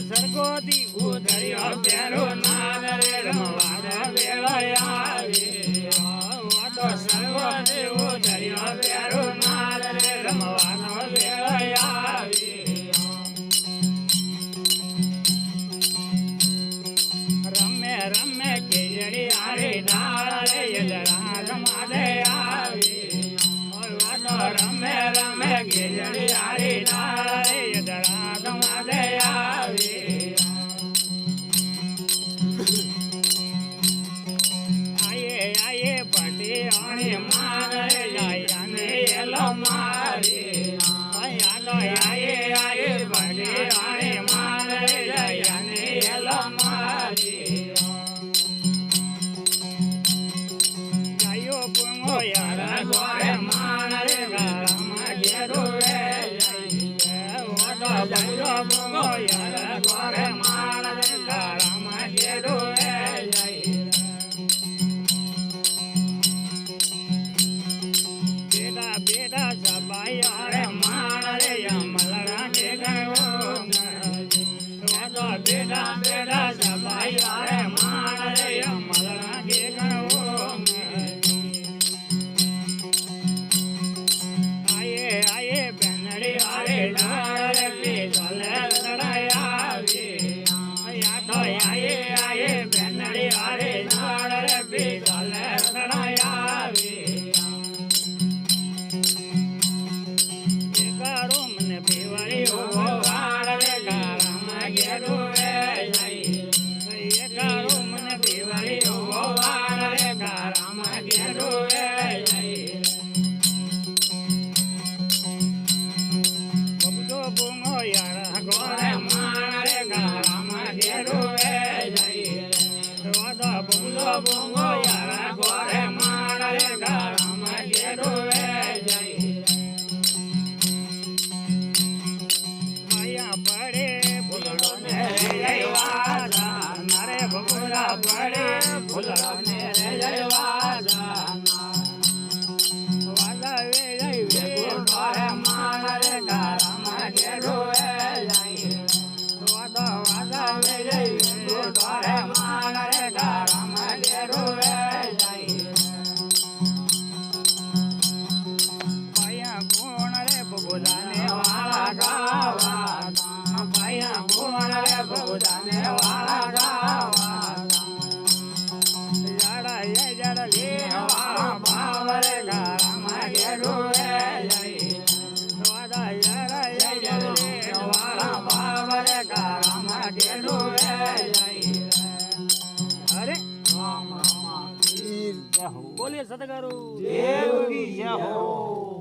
સરગોદી ઉધર્યો પેરો નાગરે રમવા વેળા તો સરગોદી ઉધર્યો પેરો નાગરે રમવાનો વેળા રમે રમે કેજડી આરે નાળે યજરા રમાડે આવી રમે રમે કેજડી આરે નાળે યજરા રમાડે આવી આયે પટી આણે મારે જાયને એલો મારી આયે પટી આણે મારે જાયને એલો મારી ગાયો પુંગો યાર ગોરે મારે ગરમ ગેરો રે ઓટો ગાયો પુંગો યાર ગોરે મારે ગરમ ગેરો રે બેટા સબાઈ રે મારે મલડા કે ગયો બેટા બેટા સબાઈ રે મારે મલડા કે ગયો આયે બેનડી આરે ડાળ પે ચલે લડાયા આયે બેનડી આરે ડાળ પે ચલે લડાયા bongo yara gore mare garam gero maya pade bullo ne jaiwada nare bhura pade bullo ne jaiwada wala ve jai ve gore mare garam gero wada ve jai ve gore mare garam બબુદાને વાળા ગાવા ભાયા ગુણ રે બબુદાને વાળા ગાવા જડા એ જડલી વાળા ભાવ રે ગારામાં ગેડો રે વાડા જડા એ જડલી વાળા ભાવ રે ગારામાં ગેડો રે અરે રામ રામ પીર જય હો બોલે સદગુરુ દેવ કી જય હો